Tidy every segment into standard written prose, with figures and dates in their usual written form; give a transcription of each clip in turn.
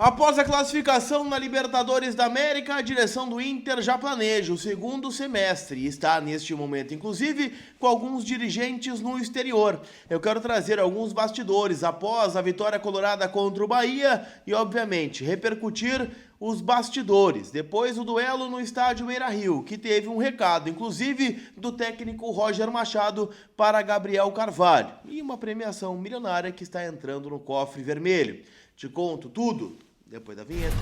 Após a classificação na Libertadores da América, a direção do Inter já planeja o segundo semestre e está neste momento, inclusive, com alguns dirigentes no exterior. Eu quero trazer alguns bastidores após a vitória colorada contra o Bahia e, obviamente, repercutir os bastidores. Depois o duelo no estádio Beira-Rio, que teve um recado, inclusive, do técnico Roger Machado para Gabriel Carvalho. E uma premiação milionária que está entrando no cofre vermelho. Te conto tudo depois da vinheta.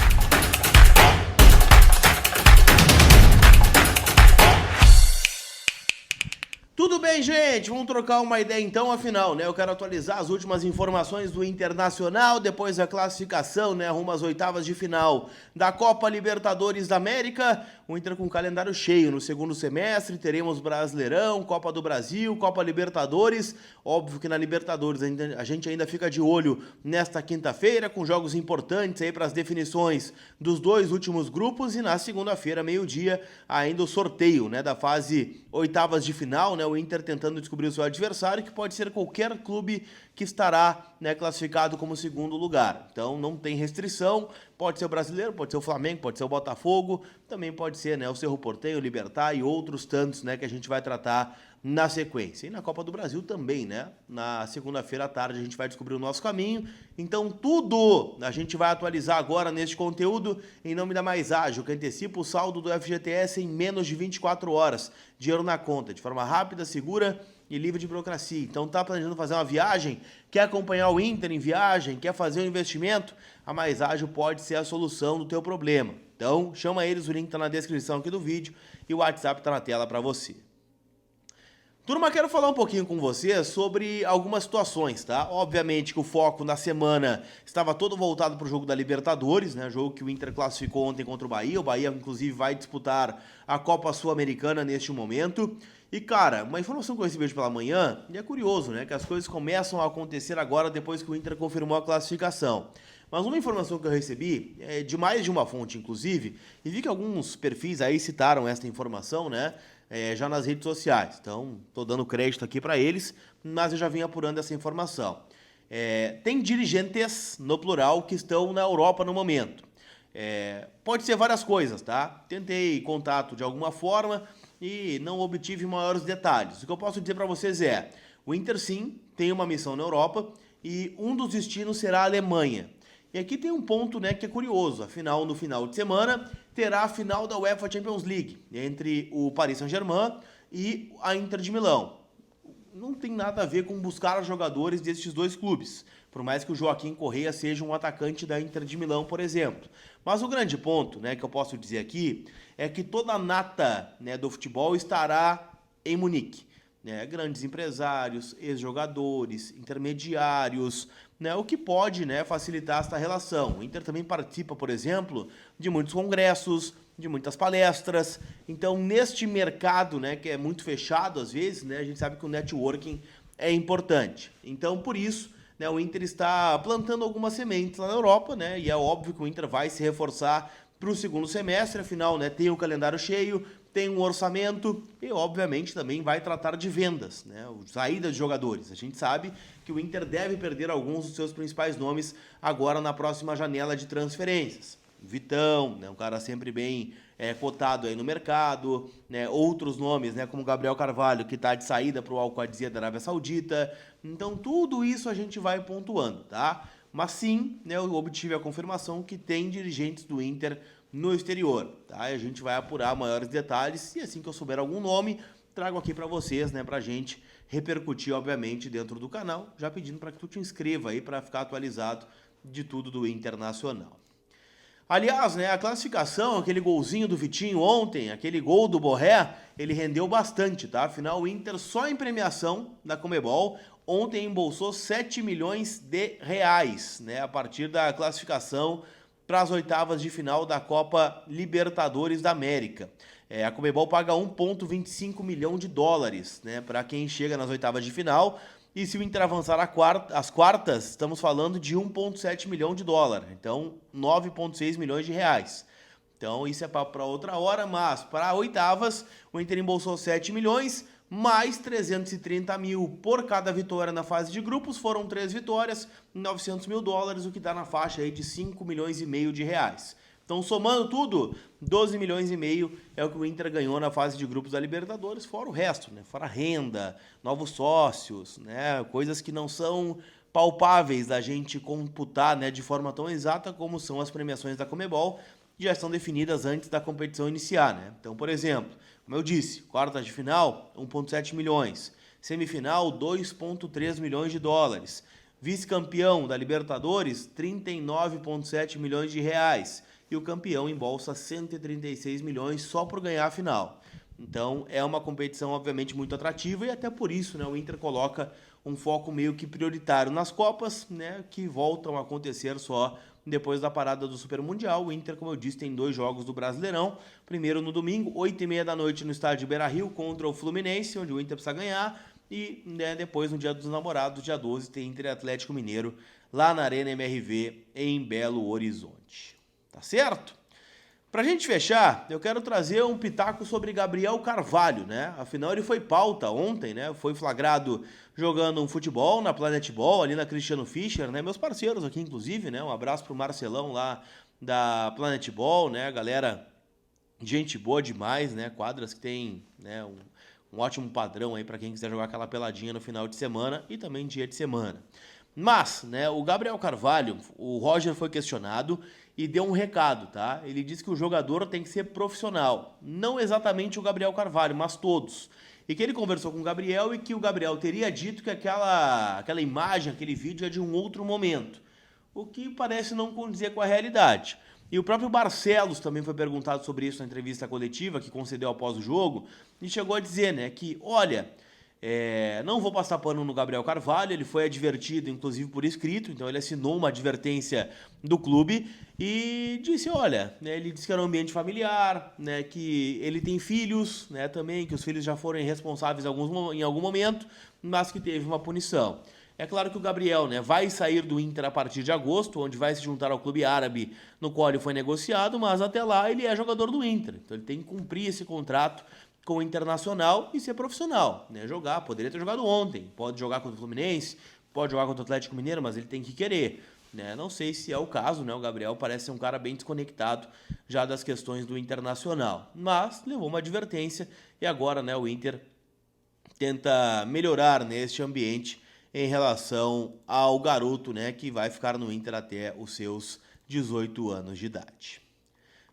Tudo bem, gente? Vamos trocar uma ideia então, afinal, né? Eu quero atualizar as últimas informações do Internacional, depois da classificação, né? Rumo às oitavas de final da Copa Libertadores da América. O Inter com calendário cheio no segundo semestre, teremos Brasileirão, Copa do Brasil, Copa Libertadores. Óbvio que na Libertadores a gente ainda fica de olho nesta quinta-feira, com jogos importantes aí para as definições dos dois últimos grupos. E na segunda-feira, meio-dia, ainda o sorteio, né? Da fase oitavas de final, né? O Inter tentando descobrir o seu adversário, que pode ser qualquer clube que estará, né, classificado como segundo lugar. Então não tem restrição, pode ser o Brasileiro, pode ser o Flamengo, pode ser o Botafogo, também pode ser, né, o Cerro Porteño, o Libertad e outros tantos, né, que a gente vai tratar na sequência. E na Copa do Brasil também, né? Na segunda-feira à tarde a gente vai descobrir o nosso caminho. Então tudo a gente vai atualizar agora neste conteúdo em nome da Mais Ágil, que antecipa o saldo do FGTS em menos de 24 horas. Dinheiro na conta, de forma rápida, segura e livre de burocracia. Então tá planejando fazer uma viagem, quer acompanhar o Inter em viagem, quer fazer um investimento? A Mais Ágil pode ser a solução do teu problema. Então chama eles, o link tá na descrição aqui do vídeo e o WhatsApp tá na tela para você. Turma, quero falar um pouquinho com você sobre algumas situações, tá? Obviamente que o foco na semana estava todo voltado para o jogo da Libertadores, né? Jogo que o Inter classificou ontem contra o Bahia. O Bahia, inclusive, vai disputar a Copa Sul-Americana neste momento. E, cara, uma informação que eu recebi hoje pela manhã, e é curioso, né? Que as coisas começam a acontecer agora depois que o Inter confirmou a classificação. Mas uma informação que eu recebi, de mais de uma fonte, inclusive, e vi que alguns perfis aí citaram essa informação, né? Já nas redes sociais. Então, estou dando crédito aqui para eles, mas eu já vim apurando essa informação. Tem dirigentes, no plural, que estão na Europa no momento. Pode ser várias coisas, tá? Tentei contato de alguma forma e não obtive maiores detalhes. O que eu posso dizer para vocês o Inter sim tem uma missão na Europa e um dos destinos será a Alemanha. E aqui tem um ponto, né, que é curioso. Afinal, no final de semana, terá a final da UEFA Champions League entre o Paris Saint-Germain e a Inter de Milão. Não tem nada a ver com buscar jogadores destes dois clubes, por mais que o Joaquim Correa seja um atacante da Inter de Milão, por exemplo. Mas o grande ponto, né, que eu posso dizer aqui é que toda a nata, né, do futebol estará em Munique. Grandes empresários, ex-jogadores, intermediários, né, o que pode, né, facilitar esta relação. O Inter também participa, por exemplo, de muitos congressos, de muitas palestras. Então, neste mercado, né, que é muito fechado às vezes, né, a gente sabe que o networking é importante. Então, por isso, né, o Inter está plantando algumas sementes lá na Europa, né, e é óbvio que o Inter vai se reforçar para o segundo semestre, afinal, né, tem o calendário cheio, tem um orçamento e, obviamente, também vai tratar de vendas, né? Saída de jogadores. A gente sabe que o Inter deve perder alguns dos seus principais nomes agora na próxima janela de transferências. Vitão, né? Um cara sempre bem cotado aí no mercado, né? Outros nomes, né? Como Gabriel Carvalho, que está de saída para o Al-Qadsiya da Arábia Saudita. Então, tudo isso a gente vai pontuando, tá? Mas sim, né, eu obtive a confirmação que tem dirigentes do Inter no exterior, tá? E a gente vai apurar maiores detalhes e assim que eu souber algum nome, trago aqui para vocês, né, pra gente repercutir, obviamente, dentro do canal, já pedindo para que tu te inscreva aí para ficar atualizado de tudo do Internacional. Aliás, né, a classificação, aquele golzinho do Vitinho ontem, aquele gol do Borré, ele rendeu bastante, tá? Afinal, o Inter só em premiação da Conmebol ontem embolsou 7 milhões de reais, né, a partir da classificação para as oitavas de final da Copa Libertadores da América. A Conmebol paga 1,25 milhão de dólares, né, para quem chega nas oitavas de final. E se o Inter avançar às quartas, estamos falando de 1,7 milhão de dólares. Então, 9,6 milhões de reais. Então, isso é papo para outra hora, mas para oitavas, o Inter embolsou 7 milhões, mais 330 mil por cada vitória na fase de grupos. Foram 3 vitórias, 900 mil dólares, o que dá na faixa aí de 5 milhões e meio de reais. Então, somando tudo, 12 milhões e meio é o que o Inter ganhou na fase de grupos da Libertadores, fora o resto, né? Fora renda, novos sócios, né? Coisas que não são palpáveis da gente computar, né, de forma tão exata como são as premiações da Conmebol, que já estão definidas antes da competição iniciar, né? Então, por exemplo, como eu disse, quartas de final, 1,7 milhões. Semifinal, 2,3 milhões de dólares. Vice-campeão da Libertadores, 39,7 milhões de reais. E o campeão embolsa 136 milhões só por ganhar a final. Então, é uma competição, obviamente, muito atrativa e até por isso, né, o Inter coloca um foco meio que prioritário nas Copas, né, que voltam a acontecer só depois da parada do Super Mundial. O Inter, como eu disse, tem 2 jogos do Brasileirão. Primeiro no domingo, 8h30 da noite no estádio Beira-Rio contra o Fluminense, onde o Inter precisa ganhar. E, né, depois, no Dia dos Namorados, dia 12, tem Inter e Atlético Mineiro lá na Arena MRV em Belo Horizonte. Tá certo? Pra gente fechar, eu quero trazer um pitaco sobre Gabriel Carvalho, né? Afinal, ele foi pauta ontem, né? Foi flagrado jogando um futebol na Planet Ball, ali na Cristiano Fischer, né? Meus parceiros aqui, inclusive, né? Um abraço pro Marcelão lá da Planet Ball, né? Galera, gente boa demais, né? Quadras que tem, né, um ótimo padrão aí pra quem quiser jogar aquela peladinha no final de semana e também dia de semana. Mas, né, o Gabriel Carvalho, o Roger foi questionado e deu um recado, tá? Ele disse que o jogador tem que ser profissional. Não exatamente o Gabriel Carvalho, mas todos. E que ele conversou com o Gabriel e que o Gabriel teria dito que aquela imagem, aquele vídeo é de um outro momento. O que parece não condizer com a realidade. E o próprio Barcelos também foi perguntado sobre isso na entrevista coletiva que concedeu após o jogo e chegou a dizer, né, que, olha, não vou passar pano no Gabriel Carvalho, ele foi advertido, inclusive por escrito, então ele assinou uma advertência do clube e disse, olha, né, ele disse que era um ambiente familiar, né, que ele tem filhos, né, também, que os filhos já foram irresponsáveis em algum momento, mas que teve uma punição. É claro que o Gabriel, né, vai sair do Inter a partir de agosto, onde vai se juntar ao clube árabe no qual ele foi negociado, mas até lá ele é jogador do Inter, então ele tem que cumprir esse contrato com o Internacional e ser profissional, né? Jogar, poderia ter jogado ontem, pode jogar contra o Fluminense, pode jogar contra o Atlético Mineiro, mas ele tem que querer, né? Não sei se é o caso, né? O Gabriel parece ser um cara bem desconectado já das questões do Internacional, mas levou uma advertência e agora, né, o Inter tenta melhorar neste ambiente em relação ao garoto, né, que vai ficar no Inter até os seus 18 anos de idade.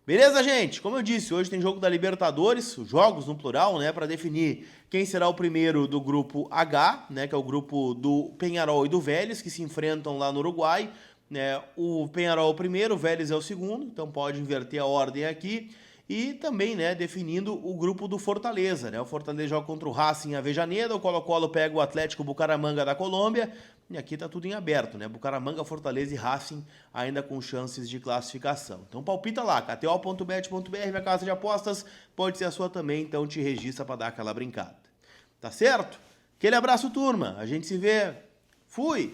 Beleza, gente? Como eu disse, hoje tem jogo da Libertadores, jogos no plural, né, para definir quem será o primeiro do grupo H, né, que é o grupo do Peñarol e do Vélez, que se enfrentam lá no Uruguai, né? O Peñarol é o primeiro, o Vélez é o segundo, então pode inverter a ordem aqui. E também, né, definindo o grupo do Fortaleza, né? O Fortaleza joga contra o Racing Avejaneda, o Colo-Colo pega o Atlético Bucaramanga da Colômbia, e aqui tá tudo em aberto, né? Bucaramanga, Fortaleza e Racing ainda com chances de classificação. Então palpita lá, kto.bet.br, minha casa de apostas, pode ser a sua também, então te registra para dar aquela brincada. Tá certo? Aquele abraço, turma, a gente se vê. Fui!